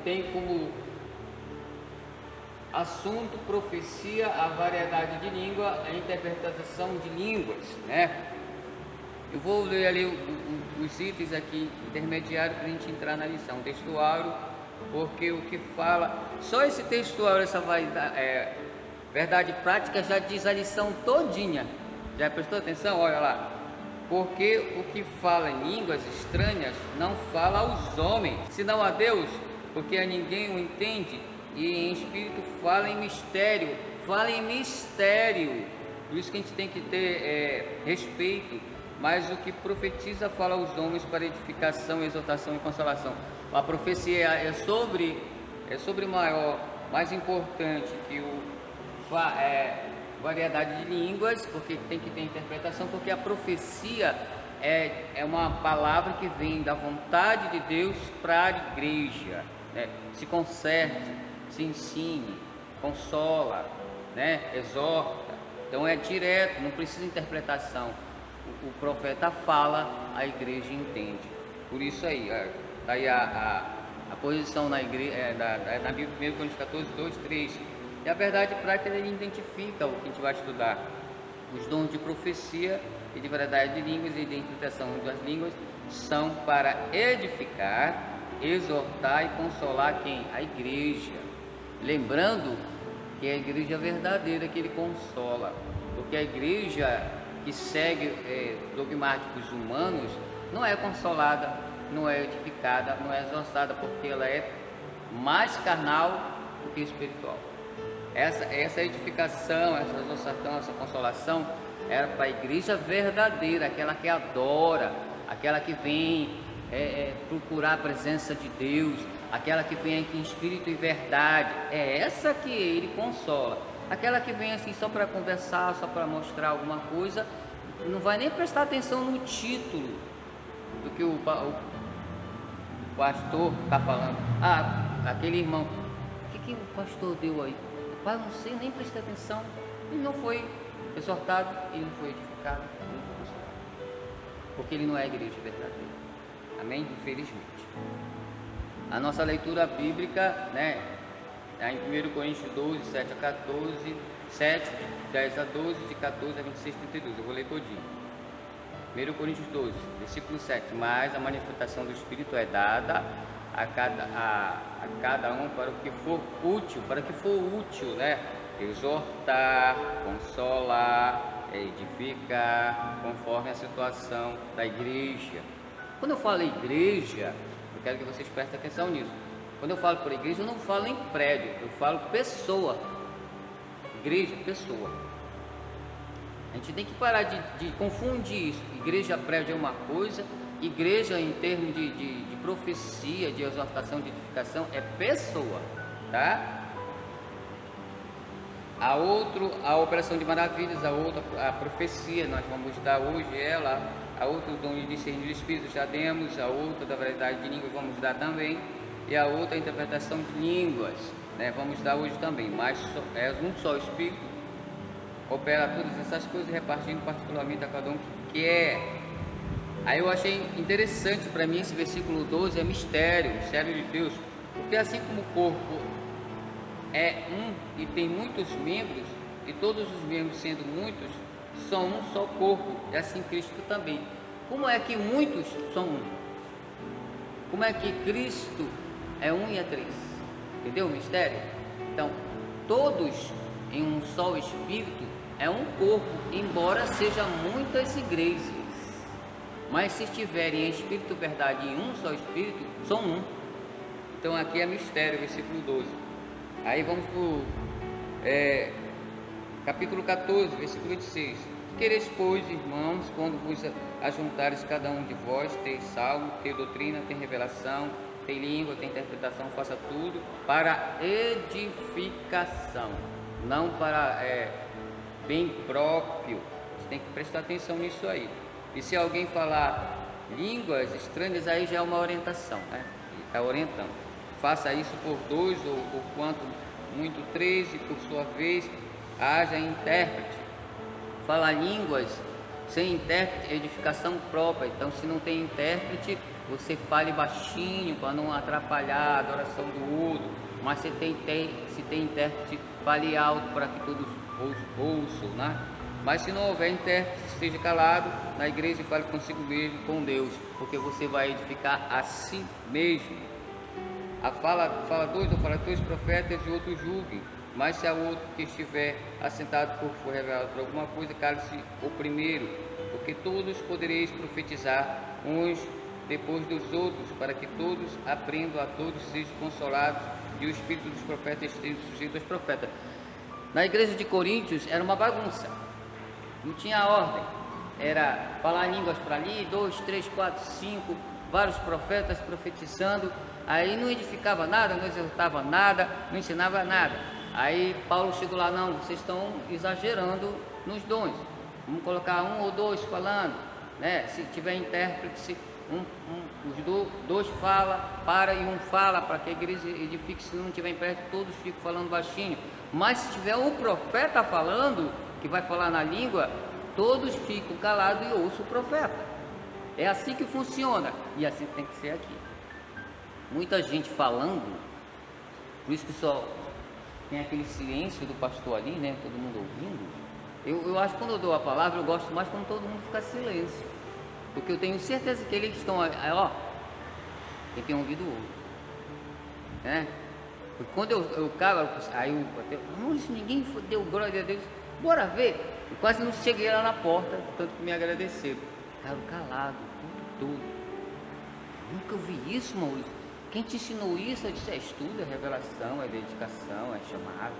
tem como assunto profecia, a variedade de língua, a interpretação de línguas, né? Eu vou ler ali os itens aqui intermediários para a gente entrar na lição. Textuário, porque o que fala, só esse textuário, essa verdade prática já diz a lição todinha. Já prestou atenção? Olha lá. Porque o que fala em línguas estranhas não fala aos homens, senão a Deus, porque a ninguém o entende, e em espírito fala em mistério. Fala em mistério. Por isso que a gente tem que ter respeito. Mas o que profetiza fala aos homens para edificação, exortação e consolação. A profecia é sobre maior, mais importante que variedade de línguas, porque tem que ter interpretação, porque a profecia é uma palavra que vem da vontade de Deus para a igreja, né? Se conserte, se ensine, consola, né? Exorta. Então é direto, não precisa interpretação. O profeta fala, a igreja entende. Por isso aí, daí a posição na igreja, na Bíblia, 1 Coríntios 14, 2, 3. E a verdade prática, ele identifica o que a gente vai estudar. Os dons de profecia e de variedade de línguas e de interpretação das línguas são para edificar, exortar e consolar quem? A igreja. Lembrando que é a igreja verdadeira que ele consola, porque a igreja que segue dogmáticos humanos não é consolada, não é edificada, não é exortada, porque ela é mais carnal do que espiritual. Essa edificação, essa exortação, essa consolação era para a igreja verdadeira, aquela que adora, aquela que vem procurar a presença de Deus, aquela que vem aqui em espírito e verdade. É essa que ele consola. Aquela que vem assim só para conversar, só para mostrar alguma coisa, não vai nem prestar atenção no título do que o pastor está falando. Aquele irmão, o que o pastor deu aí? Pai, não sei, nem prestei atenção. Ele não foi exortado, ele não foi edificado, ele não foi consolado, porque ele não é a igreja verdadeira. Amém? Infelizmente. A nossa leitura bíblica, né? Em 1 Coríntios 12, 7 a 14, 7, 10 a 12, de 14 a 26, 32. Eu vou ler todinho. 1 Coríntios 12, versículo 7. Mas a manifestação do Espírito é dada a cada um para o que for útil, né? Exortar, consolar, edificar, conforme a situação da igreja. Quando eu falo igreja, eu quero que vocês prestem atenção nisso. Quando eu falo por igreja, eu não falo em prédio, eu falo pessoa. Igreja, pessoa. A gente tem que parar de confundir isso. Igreja, prédio é uma coisa, igreja em termos de profecia, de exortação, de edificação, é pessoa, tá? A operação de maravilhas, a profecia, nós vamos dar hoje a outra, o dom de discernir o Espírito, já demos, a outra da variedade de línguas, vamos dar também. E a outra, a interpretação de línguas, né? Vamos dar hoje também. Mas é um só Espírito, opera todas essas coisas, repartindo particularmente a cada um que quer. Aí eu achei interessante para mim esse versículo 12, é mistério de Deus. Porque assim como o corpo é um e tem muitos membros, e todos os membros sendo muitos, são um só corpo, e assim Cristo também. Como é que muitos são um? Como é que Cristo é um e é três? Entendeu o mistério? Então, todos em um só Espírito é um corpo, embora sejam muitas igrejas. Mas se estiverem em Espírito, verdade, em um só Espírito, são um. Então aqui é mistério, versículo 12. Aí vamos para o capítulo 14, versículo 26. Quereis, pois, irmãos, quando vos ajuntares cada um de vós, tem salmo, tem doutrina, tem revelação, tem língua, tem interpretação, faça tudo para edificação, não para bem próprio. Você tem que prestar atenção nisso aí. E se alguém falar línguas estranhas, aí já é uma orientação, né? Ele está orientando. Faça isso por dois ou por quanto muito três, e por sua vez haja intérprete. Falar línguas sem intérprete é edificação própria. Então, se não tem intérprete, você fale baixinho para não atrapalhar a adoração do outro, mas se tem intérprete, fale alto para que todos ouçam, né? Mas se não houver intérprete, esteja calado na igreja e fale consigo mesmo, com Deus, porque você vai edificar a si mesmo. Fala dois ou fala três profetas e outros julguem, mas se há outro que estiver assentado por for revelado por alguma coisa, cale-se o primeiro, porque todos podereis profetizar uns depois dos outros, para que todos aprendam, a todos sejam consolados, e o espírito dos profetas esteja sujeito aos profetas. Na igreja de Coríntios era uma bagunça, não tinha ordem, era falar línguas para ali, 2, 3, 4, 5, vários profetas profetizando, aí não edificava nada, não exortava nada, não ensinava nada. Aí Paulo chegou lá, não, vocês estão exagerando nos dons, vamos colocar 1 ou 2 falando, né? Se tiver intérprete, os dois fala, para e um fala, para que a igreja edifique. Se não tiver intérprete, todos ficam falando baixinho. Mas se tiver um profeta falando, que vai falar na língua, todos ficam calados e ouçam o profeta. É assim que funciona, e assim tem que ser aqui. Muita gente falando, por isso que só tem aquele silêncio do pastor ali, né? Todo mundo ouvindo. Eu acho que quando eu dou a palavra, eu gosto mais quando todo mundo fica silêncio, porque eu tenho certeza que eles estão aí, ó, quem tem ouvido ouve, né? Porque quando eu calo, aí ninguém deu glória a Deus, bora ver. Eu quase não cheguei lá na porta, tanto que me agradeceram. Ficaram calados, tudo. Nunca ouvi isso, Maurício. Quem te ensinou isso? Eu disse, é estudo, é revelação, é dedicação, é chamado.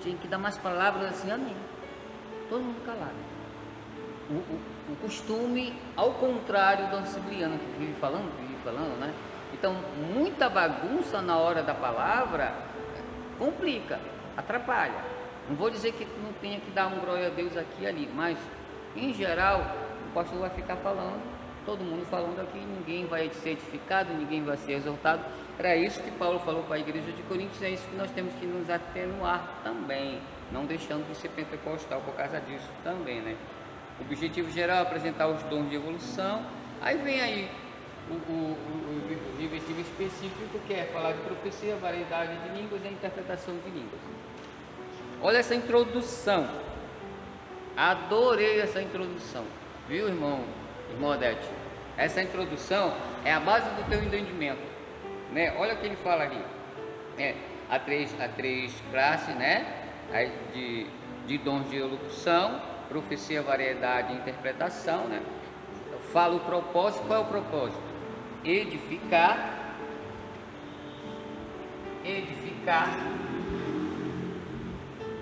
Tinha que dar mais palavras assim, amém. Todo mundo calado. O costume, ao contrário do assembleano, que vive falando, né? Então, muita bagunça na hora da palavra complica, atrapalha. Não vou dizer que não tenha que dar um glória a Deus aqui e ali, mas, em geral, o pastor vai ficar falando, todo mundo falando aqui, ninguém vai ser edificado, ninguém vai ser exaltado. Era isso que Paulo falou para a igreja de Coríntios, é isso que nós temos que nos atenuar também, não deixando de ser pentecostal por causa disso também, né? O objetivo geral é apresentar os dons de evolução. Aí vem aí o objetivo específico, que é falar de profecia, variedade de línguas e a interpretação de línguas. Olha essa introdução, adorei essa introdução, viu, irmão Odete? Essa introdução é a base do teu entendimento, né? Olha o que ele fala ali, há três classes, né? De dons de elocução, profecia, variedade e interpretação, né? Fala o propósito. Qual é o propósito? Edificar.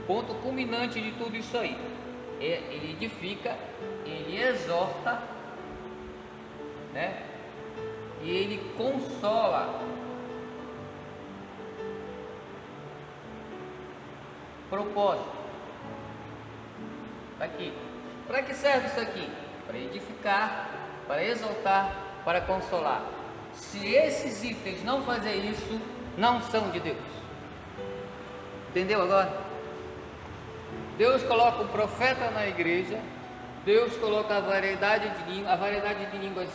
Ponto culminante de tudo isso aí. Ele edifica, ele exorta, né? E ele consola. Propósito. Tá aqui. Para que serve isso aqui? Para edificar, para exaltar, para consolar. Se esses itens não fazem isso, não são de Deus. Entendeu agora? Deus coloca o profeta na igreja, Deus coloca a variedade de línguas. A variedade de línguas,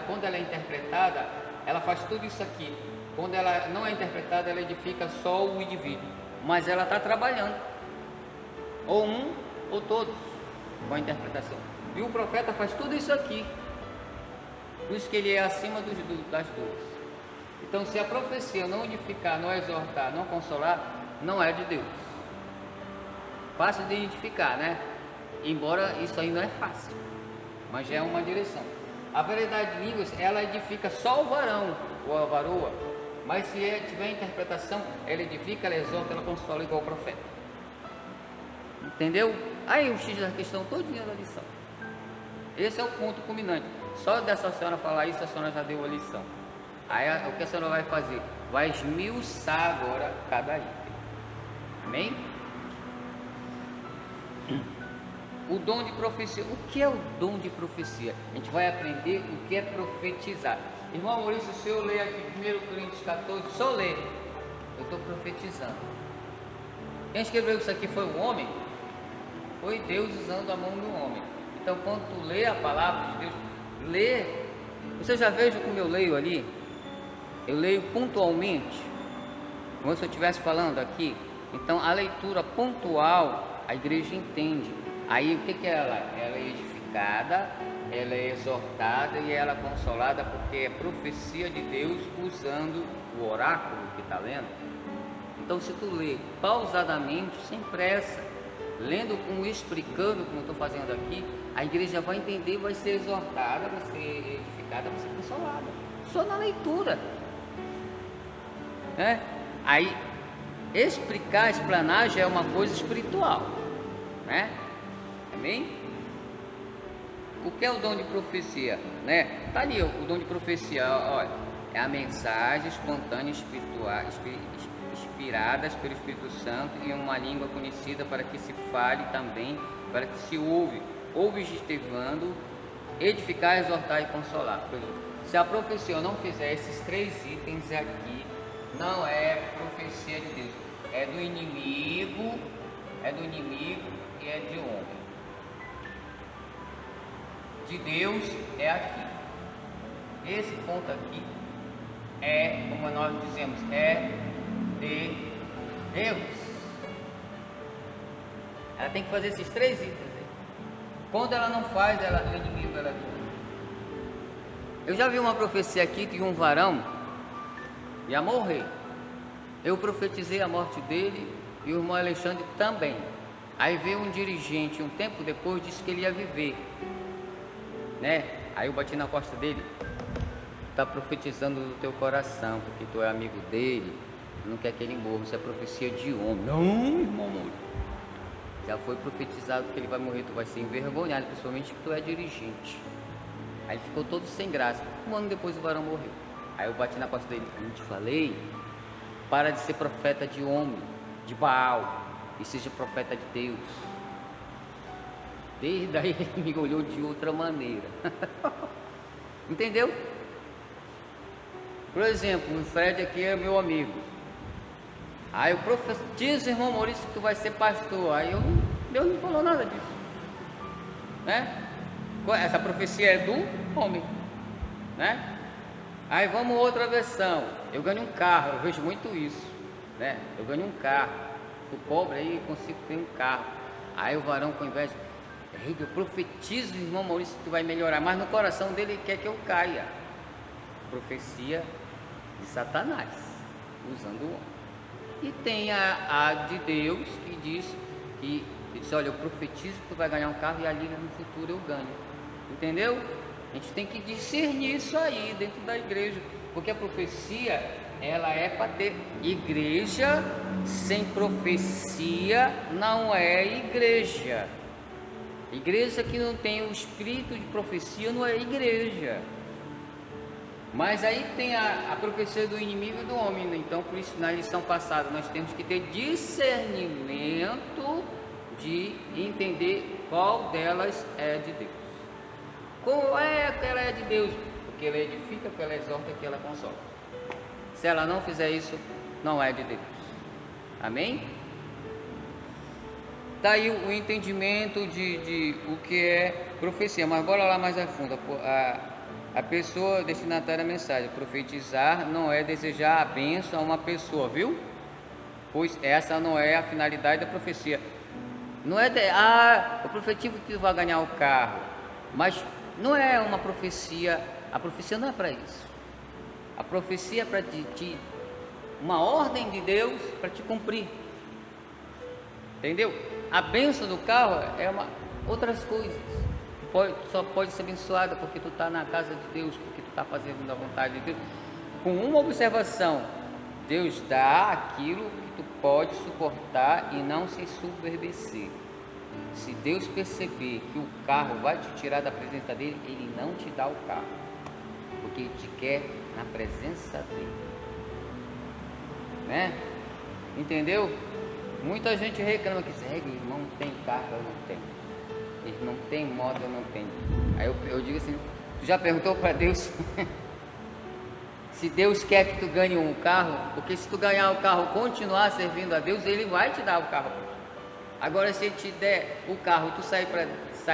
quando ela é interpretada, ela faz tudo isso aqui. Quando ela não é interpretada, ela edifica só o indivíduo, mas ela está trabalhando, ou um ou todos, com a interpretação. E o profeta faz tudo isso aqui, por isso que ele é acima das duas. Então, se a profecia não edificar, não exortar, não consolar, não é de Deus. Fácil de identificar, né? Embora isso aí não é fácil, mas já é uma direção. A variedade de línguas, ela edifica só o varão ou a varoa, mas se tiver interpretação, ela edifica, ela exorta, ela consola igual o profeta. Entendeu? Aí o X da questão todinha da lição. Esse é o ponto culminante. Só dessa senhora falar isso, a senhora já deu a lição. Aí o que a senhora vai fazer? Vai esmiuçar agora cada item. Amém? O dom de profecia. O que é o dom de profecia? A gente vai aprender o que é profetizar. Irmão Maurício, se eu ler aqui 1 Coríntios 14, só ler, eu estou profetizando. Quem escreveu isso aqui foi o homem? Foi Deus usando a mão do homem. Então, quando tu lê a palavra de Deus, lê Você já veja como eu leio ali? Eu leio pontualmente, como se eu estivesse falando aqui. Então a leitura pontual, a igreja entende. Aí o que é ela? Ela é edificada, ela é exortada e ela é consolada, porque é profecia de Deus usando o oráculo que está lendo. Então se tu lê pausadamente, sem pressa, lendo como explicando, como eu estou fazendo aqui, a igreja vai entender, vai ser exortada, vai ser edificada, vai ser consolada. Só na leitura, né? Aí explicar, explanar já é uma coisa espiritual, né? Amém? O que é o dom de profecia, né? Tá ali o dom de profecia, olha, é a mensagem espontânea espiritual, inspiradas pelo Espírito Santo em uma língua conhecida, para que se fale também, para que se ouve objetivando, edificar, exortar e consolar. Por exemplo, se a profecia não fizer esses 3 itens aqui, não é profecia de Deus, é do inimigo e é de homem. De Deus é aqui. Esse ponto aqui é, como nós dizemos, é de Deus. Ela tem que fazer esses 3 itens aí. Quando ela não faz, ela é inimigo, ela é de homem. Eu já vi uma profecia aqui de um varão ia morrer. Eu profetizei a morte dele e o irmão Alexandre também. Aí veio um dirigente, um tempo depois, disse que ele ia viver, né? Aí eu bati na costa dele: tá profetizando do teu coração, porque tu é amigo dele, não quer que ele morra, isso é profecia de homem. Não, irmão, já foi profetizado que ele vai morrer, tu vai ser envergonhado, principalmente que tu é dirigente. Aí ele ficou todo sem graça. Um ano depois o varão morreu. Aí eu bati na costa dele: não te falei? Para de ser profeta de homem, de Baal, e seja profeta de Deus. Desde aí ele me olhou de outra maneira. Entendeu? Por exemplo, o Fred aqui é meu amigo. Aí eu profetizo, irmão Maurício, que tu vai ser pastor. Aí Deus não falou nada disso, né? Essa profecia é do homem, né? Aí vamos outra versão. Eu ganho um carro, eu vejo muito isso, né? Eu ganho um carro, sou pobre aí, consigo ter um carro. Aí o varão com inveja: eu profetizo, irmão Maurício, que tu vai melhorar. Mas no coração dele ele quer que eu caia. Profecia de Satanás, usando o homem. E tem a de Deus, que diz olha, eu profetizo que tu vai ganhar um carro e ali no futuro eu ganho. Entendeu? A gente tem que discernir isso aí dentro da igreja, porque a profecia, ela é para ter. Igreja sem profecia não é igreja. Igreja que não tem o espírito de profecia não é igreja. Mas aí tem a profecia do inimigo e do homem, né? Então por isso na lição passada nós temos que ter discernimento de entender qual delas é de Deus. Qual é que ela é de Deus? Porque ela edifica, porque ela exorta, porque ela consola. Se ela não fizer isso, não é de Deus. Amém? Está aí o entendimento de o que é profecia. Mas bora lá mais a fundo. A pessoa destinatária da mensagem: profetizar não é desejar a bênção a uma pessoa, viu? Pois essa não é a finalidade da profecia. Não é eu profetizo que vai ganhar o carro, mas não é uma profecia. A profecia não é para isso. A profecia é para ti, uma ordem de Deus para te cumprir. Entendeu? A bênção do carro é outras coisas. Só pode ser abençoada porque tu está na casa de Deus, porque tu está fazendo a vontade de Deus. Com uma observação: Deus dá aquilo que tu pode suportar e não se ensoberbecer. Se Deus perceber que o carro vai te tirar da presença dele, ele não te dá o carro, porque ele te quer na presença dele, né? Entendeu? Muita gente reclama que irmão tem carro, eu não tenho. Ele não tem moto, eu não tenho. Aí eu digo assim: tu já perguntou para Deus se Deus quer que tu ganhe um carro? Porque se tu ganhar o carro, continuar servindo a Deus, ele vai te dar o carro. Agora, se ele te der o carro e tu sair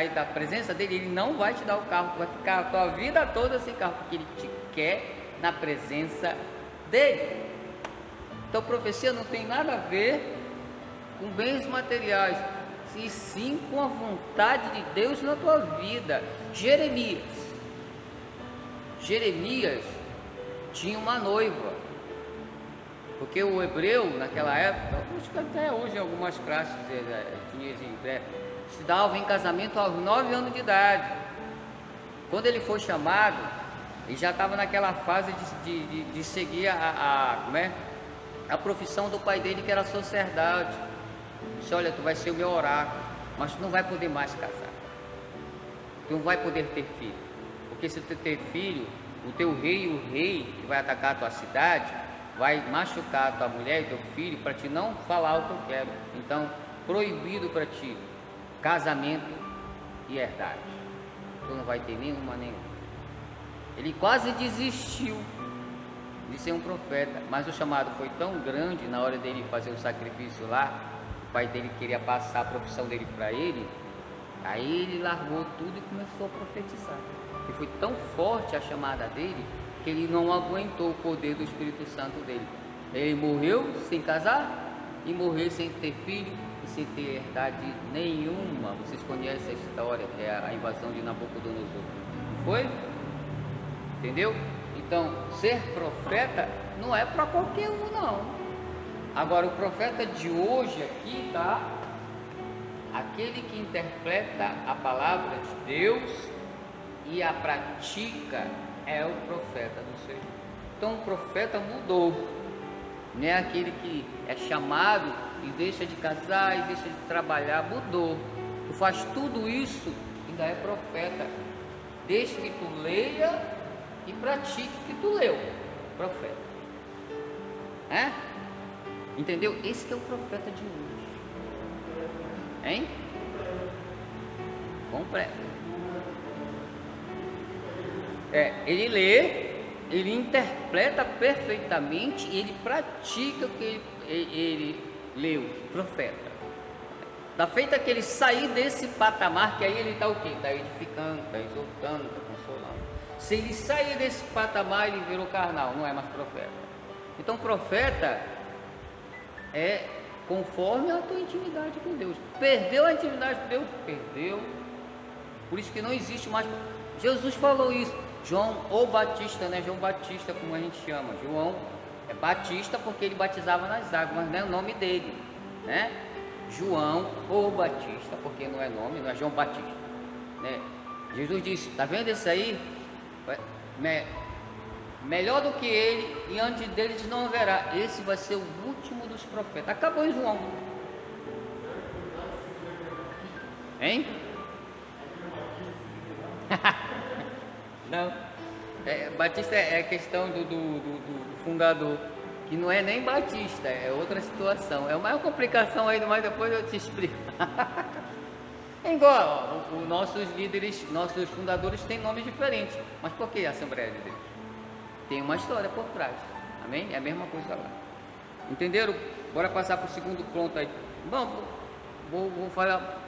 da presença dele, ele não vai te dar o carro, tu vai ficar a tua vida toda sem carro, porque ele te quer na presença dele. Então, profecia não tem nada a ver com bens materiais, e sim com a vontade de Deus na tua vida. Jeremias tinha uma noiva, porque o hebreu naquela época, acho que até hoje em algumas classes se dava em casamento aos 9 anos de idade. Quando ele foi chamado, ele já estava naquela fase de seguir a profissão do pai dele, que era sacerdote. Disse: olha, tu vai ser o meu oráculo, mas tu não vai poder mais casar, tu não vai poder ter filho, porque se tu ter filho, o teu rei, o rei que vai atacar a tua cidade, vai machucar a tua mulher e teu filho, para te não falar o que eu quero. Então, proibido para ti casamento e herdade, tu não vai ter nenhuma. Ele quase desistiu de ser um profeta, mas o chamado foi tão grande na hora dele fazer o sacrifício lá. O pai dele queria passar a profissão dele para ele, aí ele largou tudo e começou a profetizar. E foi tão forte a chamada dele que ele não aguentou o poder do Espírito Santo dele. Ele morreu sem casar e morreu sem ter filho e sem ter herdade nenhuma. Vocês conhecem a história, é a invasão de Nabucodonosor, não foi? Entendeu? Então, ser profeta não é para qualquer um, não. Agora, o profeta de hoje aqui, tá? Aquele que interpreta a palavra de Deus e a pratica é o profeta do Senhor. Então, o profeta mudou. Não é aquele que é chamado e deixa de casar e deixa de trabalhar. Mudou. Tu faz tudo isso, ainda é profeta. Desde que tu leia e pratique o que tu leu. Profeta. Entendeu? Esse que é o profeta de hoje. Hein? Completo. Ele lê, ele interpreta perfeitamente e ele pratica o que ele leu. Profeta. Da feita que ele sair desse patamar, que aí ele está o quê? Está edificando, está exortando, está consolando. Se ele sair desse patamar, ele virou carnal, não é mais profeta. Então, profeta é conforme a tua intimidade com Deus. Perdeu a intimidade com Deus? Perdeu. Por isso que não existe mais. Jesus falou isso. João ou Batista, né? João Batista, como a gente chama. João é Batista porque ele batizava nas águas, mas não é o nome dele, né? João ou Batista, porque não é nome, não é João Batista, né? Jesus disse: tá vendo esse aí? Melhor do que ele, e antes deles não haverá. Esse vai ser o último dos profetas. Acabou em João. Hein? Não. Batista é questão do fundador, que não é nem Batista, é outra situação. É uma complicação aí, mas depois eu te explico. É igual, os nossos líderes, nossos fundadores têm nomes diferentes. Mas por que a Assembleia de Deus? Tem uma história por trás. Amém? É a mesma coisa lá. Entenderam? Bora passar para o segundo ponto aí. Bom, vou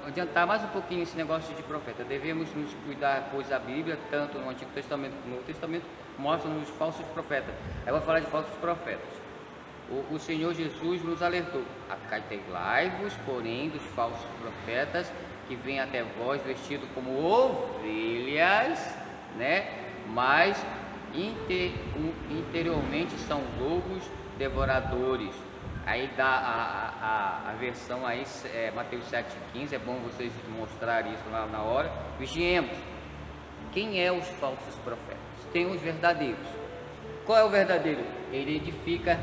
adiantar mais um pouquinho esse negócio de profeta. Devemos nos cuidar, pois a Bíblia, tanto no Antigo Testamento como no Novo Testamento, mostra-nos os falsos profetas. Aí eu vou falar de falsos profetas. O Senhor Jesus nos alertou: acautelai-vos, porém, dos falsos profetas, que vêm até vós vestidos como ovelhas, né? Mas interiormente são lobos devoradores. Aí dá a versão aí, Mateus 7,15, é bom vocês mostrarem isso lá na hora. Vigiemos. Quem é os falsos profetas? Tem os verdadeiros. Qual é o verdadeiro? Ele edifica,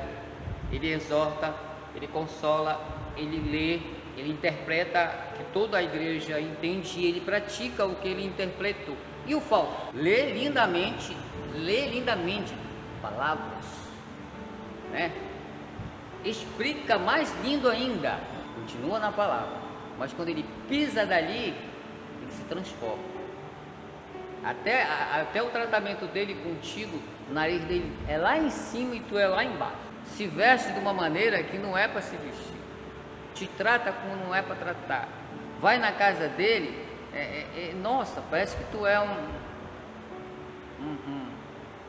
ele exorta, ele consola, ele lê, ele interpreta que toda a igreja entende e ele pratica o que ele interpretou. E o falso? Lê lindamente palavras, né? Explica mais lindo ainda, continua na palavra, mas quando ele pisa dali, ele se transforma. Até o tratamento dele contigo, o nariz dele é lá em cima e tu é lá embaixo. Se veste de uma maneira que não é para se vestir. te trata como não é para tratar. Vai na casa dele, nossa, parece que tu é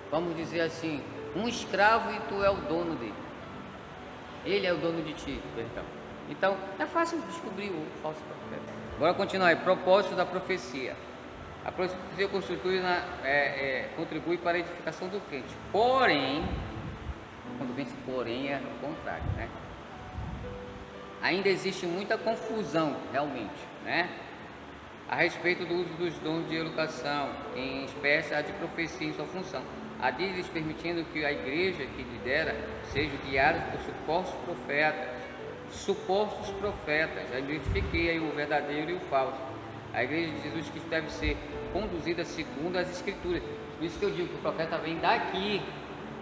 vamos dizer assim, um escravo e tu é o dono dele. Ele é o dono de ti, perdão. Então, é fácil descobrir o falso profeta. Bora continuar aí. Propósito da profecia. A profecia contribui para a edificação do crente. Porém, quando vem esse porém é o contrário, né? Ainda existe muita confusão, realmente, né? A respeito do uso dos dons de elocução, em espécie a de profecia em sua função. A deles permitindo que a igreja que lidera seja guiada por supostos profetas. Já identifiquei aí o verdadeiro e o falso. A igreja de Jesus que deve ser conduzida segundo as escrituras. Por isso que eu digo que o profeta vem daqui,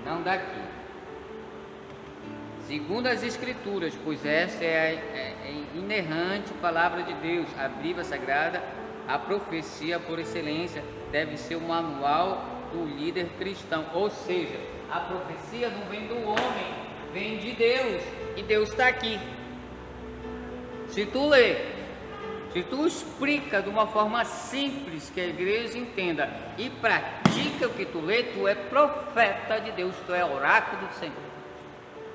não daqui. Segundo as escrituras, pois esta é a inerrante palavra de Deus, a Bíblia Sagrada, a profecia por excelência deve ser o manual do líder cristão. Ou seja, a profecia não vem do homem, vem de Deus, e Deus está aqui. Se tu lê, se tu explica de uma forma simples que a igreja entenda e pratica o que tu lê, tu é profeta de Deus, tu é oráculo do Senhor,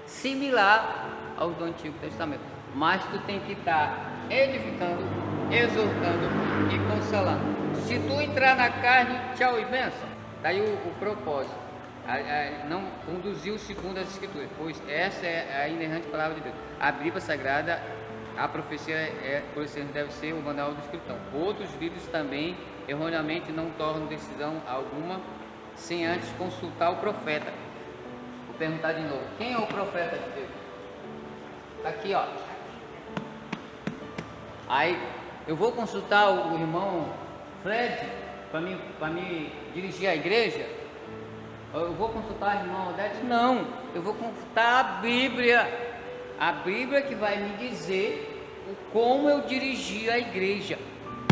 similar ao do Antigo Testamento. Mas tu tem que estar edificando, exortando e consolando. Se tu entrar na carne, tchau e bênção. Daí o propósito, não conduziu segundo as escrituras, pois essa é a inerrante palavra de Deus. A Bíblia Sagrada, a profecia por excelência deve ser o manual do escritor. Outros livros também erroneamente não tornam decisão alguma sem antes consultar o profeta. Vou perguntar de novo, quem é o profeta de Deus? Tá aqui, ó. Aí eu vou consultar o irmão Fred para me dirigir à igreja? Eu vou consultar o irmão Odete? Não, eu vou consultar a Bíblia. A Bíblia que vai me dizer como eu dirigir a igreja.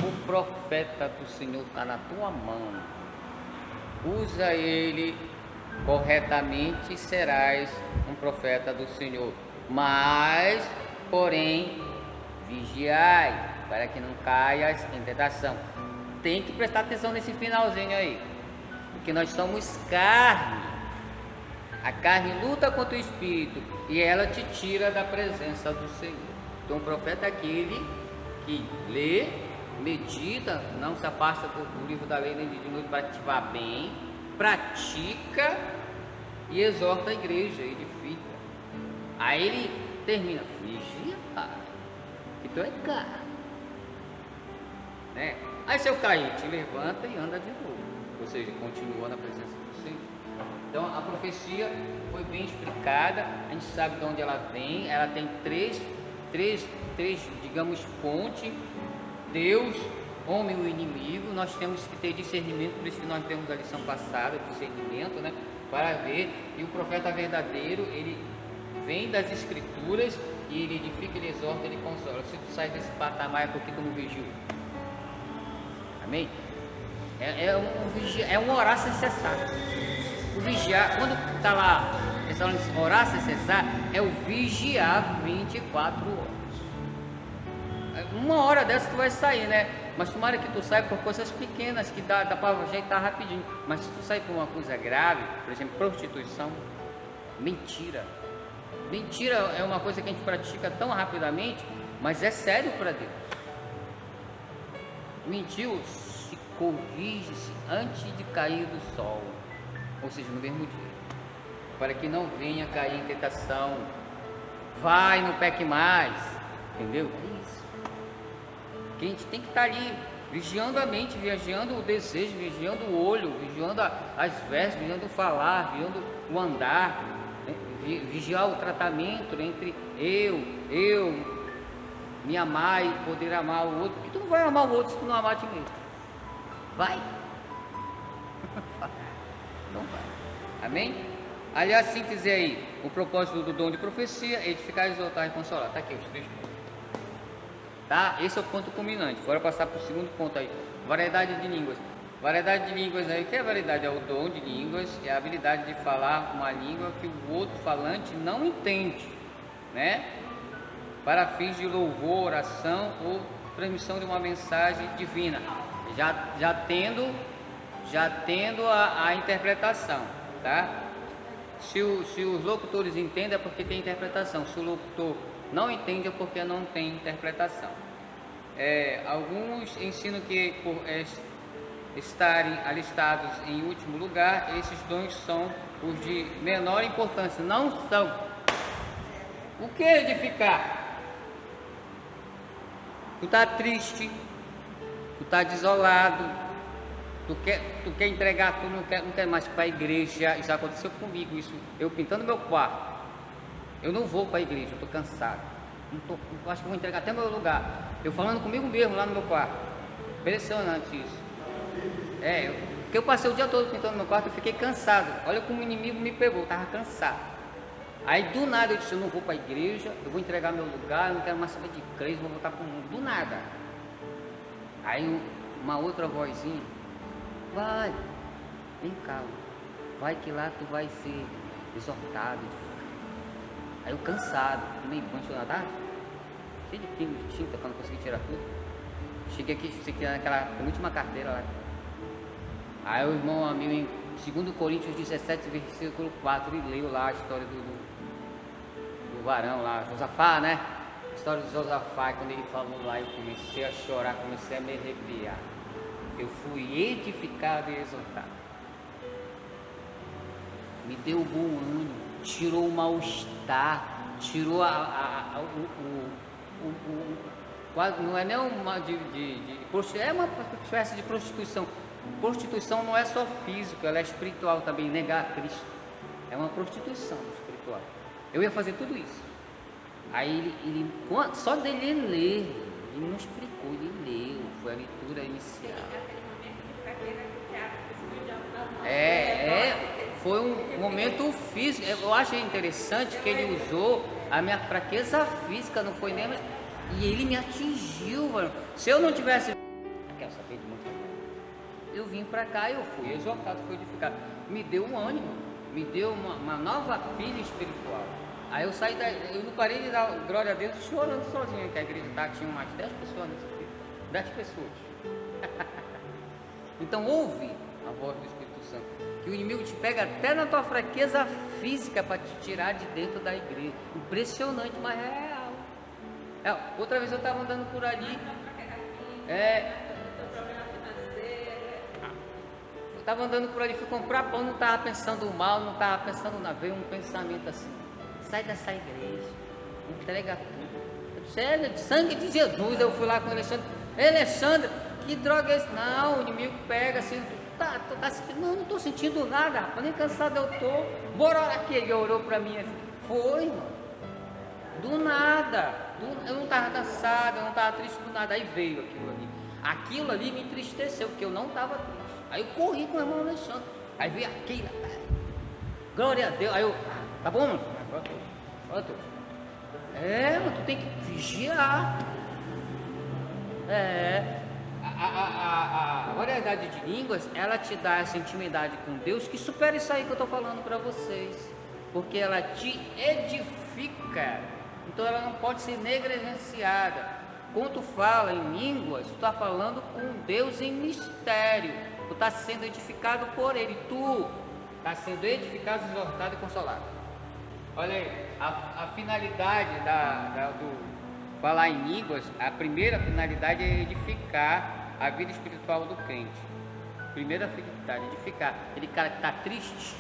O profeta do Senhor está na tua mão. Usa ele corretamente e serás um profeta do Senhor. Mas, porém, vigiai para que não caias em tentação. Tem que prestar atenção nesse finalzinho aí, porque nós somos carne. A carne luta contra o espírito e ela te tira da presença do Senhor. Então o profeta é aquele que lê, medita, não se afasta do livro da lei nem de noite para que te vá bem, pratica e exorta a igreja, edifica. Aí ele termina, vigia, que tu é carne, né? Aí se eu cair, te levanta e anda de novo, ou seja, continua na presença do Senhor. Então a profecia foi bem explicada, a gente sabe de onde ela vem. Ela tem três digamos, fontes: Deus, homem e o inimigo. Nós temos que ter discernimento, por isso que nós temos a lição passada, discernimento, né? Para ver. E o profeta verdadeiro, ele vem das escrituras e ele edifica, ele exorta, ele consola. Se tu sai desse patamar é porque tu não vigiou. Amém? É um orar sem cessar. O vigiar, quando está lá, orar sem cessar, é o vigiar 24 horas. Uma hora dessa tu vai sair, né? Mas tomara que tu saia por coisas pequenas, que dá para ajeitar rapidinho. Mas se tu sair por uma coisa grave, por exemplo, prostituição, mentira. Mentira é uma coisa que a gente pratica tão rapidamente, mas é sério para Deus. Mentiu, se corrige-se antes de cair do sol, ou seja, no mesmo dia, para que não venha cair em tentação. Vai, não peque mais, entendeu? É isso. Que a gente tem que estar ali, vigiando a mente, vigiando o desejo, vigiando o olho, vigiando as vestes, vigiando o falar, vigiando o andar, né? Vigiar o tratamento entre eu, me amar e poder amar o outro, porque tu não vai amar o outro se tu não amar a ti mesmo. Vai? Não vai. Amém? Aliás, síntese aí, o propósito do dom de profecia é edificar, exaltar e consolar. Tá aqui os 3 pontos. Tá? Esse é o ponto culminante. Bora passar para o segundo ponto aí. Variedade de línguas. Variedade de línguas aí, o que é variedade? É o dom de línguas, é a habilidade de falar uma língua que o outro falante não entende, né? para fins de louvor, oração ou transmissão de uma mensagem divina, já tendo a interpretação, tá? Se os locutores entendem é porque tem interpretação, se o locutor não entende é porque não tem interpretação. Alguns ensinam que por estarem alistados em último lugar, esses dons são os de menor importância. Não são. O que é edificar? Tu tá triste, tu tá desolado, tu quer entregar, tu não quer mais para a igreja. Isso aconteceu comigo, eu pintando meu quarto. Eu não vou para a igreja, eu tô cansado. Eu acho que vou entregar até meu lugar. Eu falando comigo mesmo lá no meu quarto. Impressionante isso. Porque eu passei o dia todo pintando meu quarto, eu fiquei cansado. Olha como o inimigo me pegou, eu tava cansado. Aí do nada eu disse, eu não vou para a igreja, eu vou entregar meu lugar, eu não quero mais saber de crente, vou voltar para o mundo. Do nada. Aí uma outra vozinha, vai, vem cá, vai que lá tu vai ser exortado. Aí eu cansado, meio banho, tá? Cheio de pingo de tinta, quando eu consegui tirar tudo. Cheguei aqui naquela última carteira lá. Aí o irmão amigo em 2 Coríntios 17, versículo 4, ele leu lá a história do varão lá, Josafá, né? A história de Josafá, quando ele falou lá, eu comecei a chorar, comecei a me arrepiar. Eu fui edificado e exortado. Me deu bom ânimo, tirou o mal-estar, tirou quase não é nem uma é uma espécie de prostituição. Prostituição não é só física, ela é espiritual também. Negar Cristo é uma prostituição espiritual. Eu ia fazer tudo isso. Aí ele só dele ler, ele não explicou, ele leu, foi a leitura inicial. Foi um momento físico. Eu achei interessante que ele usou a minha fraqueza física, não foi nem, e ele me atingiu, mano. Se eu não tivesse, quer saber de muita coisa, eu vim pra cá e eu fui exortado, fui edificado. Me deu um ânimo, me deu uma nova pilha espiritual. Aí eu saí eu não parei de dar glória a Deus chorando sozinho, que a igreja tinha mais de 10 pessoas nesse aqui. 10 pessoas. Então ouve a voz do Espírito Santo, que o inimigo te pega até na tua fraqueza física para te tirar de dentro da igreja. Impressionante, mas é real. Outra vez eu estava andando por ali. Eu estava andando por ali, fui comprar pão, não estava pensando mal, não estava pensando nada. Veio um pensamento assim: sai dessa igreja, entrega tudo. Sério, de sangue de Jesus. Eu fui lá com o Alexandre. Alexandre, que droga é isso? Não, o inimigo pega assim. Tu tá sentindo? Não estou sentindo nada, rapaz, nem cansado eu tô. Bora orar aqui. Ele orou para mim assim. Foi, mano. Do nada. Eu não estava cansado, eu não estava triste do nada. Aí veio aquilo ali. Aquilo ali me entristeceu, porque eu não estava triste. Aí eu corri com o irmão Alexandre. Aí veio aquilo. Glória a Deus. Aí eu, tá bom, mano? Agora tô. Mano, tu tem que vigiar. A variedade de línguas, ela te dá essa intimidade com Deus que supera isso aí que eu estou falando para vocês, porque ela te edifica, então ela não pode ser negligenciada. Quando tu fala em línguas, tu está falando com Deus em mistério, tu está sendo edificado por Ele, tu está sendo edificado, exortado e consolado. Olha aí, a finalidade do falar em línguas, a primeira finalidade é edificar a vida espiritual do crente. Primeira finalidade, edificar. Aquele cara que está triste,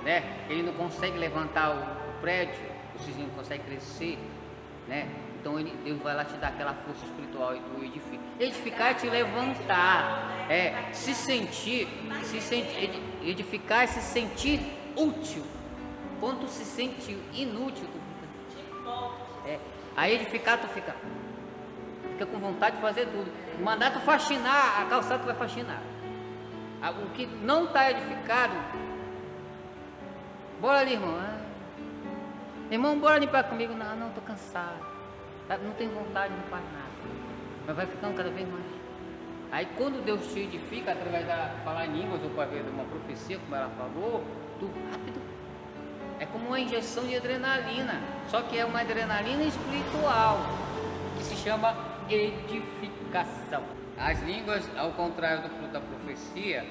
né? Ele não consegue levantar o prédio, ou seja, não consegue crescer, né? Então Deus vai lá te dar aquela força espiritual e tu edifica. Edificar é te levantar, edificar é se sentir útil. Quando tu se sente inútil, tu fica. Aí edificar tu fica com vontade de fazer tudo. Mandar tu faxinar, a calçada tu vai faxinar. O que não está edificado, bora ali, irmão. Irmão, bora limpar comigo. Não, tô cansado. Não tenho vontade, não faz nada. Mas vai ficando cada vez mais. Aí quando Deus te edifica através da falar em línguas ou para ver uma profecia, como ela falou, tu rápido É como uma injeção de adrenalina, só que é uma adrenalina espiritual, que se chama edificação. As línguas, ao contrário da profecia,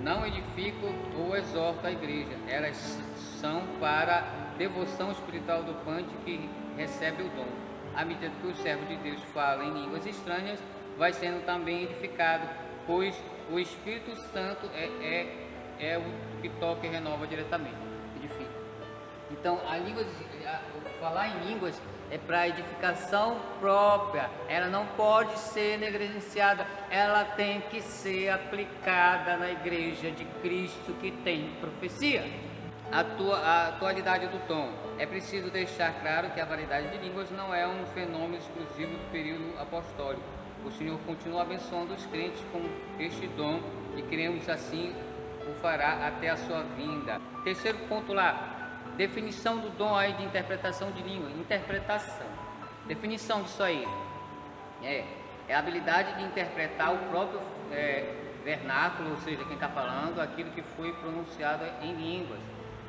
não edificam ou exortam a igreja. Elas são para devoção espiritual do pante que recebe o dom. À medida que o servo de Deus fala em línguas estranhas, vai sendo também edificado, pois o Espírito Santo é o que toca e renova diretamente, edifica. Então, falar em línguas é para edificação própria, ela não pode ser negligenciada, ela tem que ser aplicada na igreja de Cristo que tem profecia. A atualidade do dom. É preciso deixar claro que a variedade de línguas não é um fenômeno exclusivo do período apostólico. O Senhor continua abençoando os crentes com este dom e queremos assim o fará até a sua vinda. Terceiro ponto lá. Definição do dom aí de interpretação de língua. Interpretação. Definição disso aí. É a habilidade de interpretar o próprio vernáculo, ou seja, quem está falando, aquilo que foi pronunciado em línguas.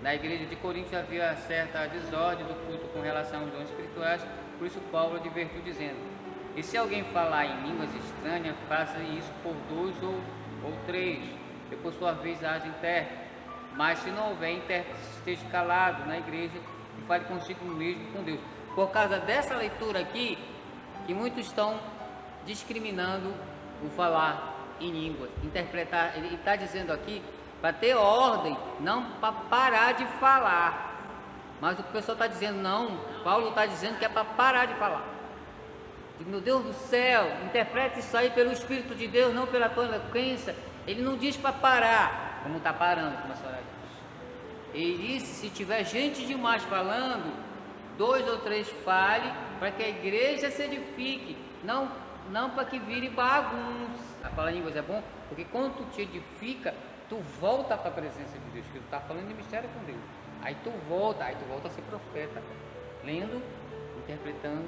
Na igreja de Corinto havia certa desordem do culto com relação aos dons espirituais, por isso Paulo advertiu dizendo: e se alguém falar em línguas estranhas, faça isso por 2 ou 3, e por sua vez haja intérprete. Mas se não houver intérprete, esteja calado na igreja e fale consigo mesmo com Deus. Por causa dessa leitura aqui, que muitos estão discriminando o falar em línguas, interpretar. Ele está dizendo aqui para ter ordem, não para parar de falar. Mas o pessoal está dizendo não, Paulo está dizendo que é para parar de falar. Meu Deus do céu, interprete isso aí pelo Espírito de Deus, não pela tua eloquência. Ele não diz para parar, como está parando, como a senhora diz. Ele disse, se tiver gente demais falando, 2 ou 3 fale, para que a igreja se edifique, não para que vire bagunça. A falar em línguas é bom, porque quando tu te edifica, tu volta para a presença de Deus, que tu está falando de mistério com Deus. Aí tu volta a ser profeta, lendo, interpretando,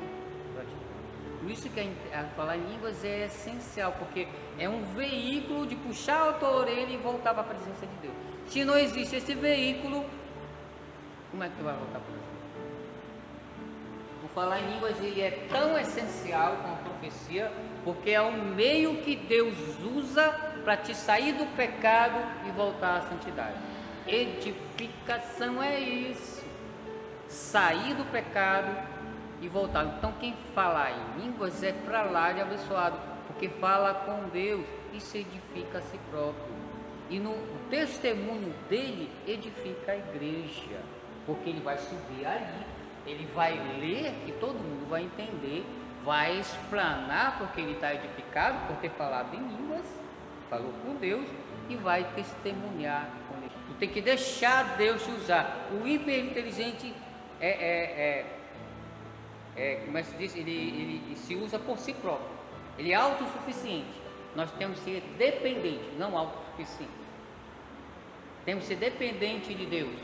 praticando. Por isso que falar em línguas é essencial, porque é um veículo de puxar a tua orelha e voltar para a presença de Deus. Se não existe esse veículo, como é que tu vai voltar para a presença? O falar em línguas ele é tão essencial como a profecia, porque é um meio que Deus usa para te sair do pecado e voltar à santidade. Edificação é isso, sair do pecado e voltar. Então quem fala em línguas é para lá de abençoado, porque fala com Deus e se edifica a si próprio. E no testemunho dele edifica a igreja, porque ele vai subir ali, ele vai ler que todo mundo vai entender, vai explanar porque ele está edificado por ter falado em línguas, falou com Deus e vai testemunhar com ele. Tu tem que deixar Deus te usar. O hiperinteligente como é que se diz? Ele se usa por si próprio. Ele é autossuficiente. Nós temos que ser dependentes, não autossuficientes. Temos que ser dependentes de Deus.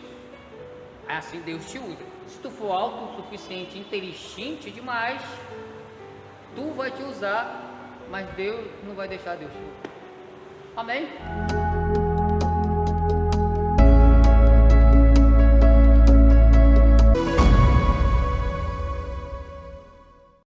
Assim Deus te usa. Se tu for autossuficiente, inteligente demais, tu vai te usar, mas Deus não vai deixar Deus te usar. Amém?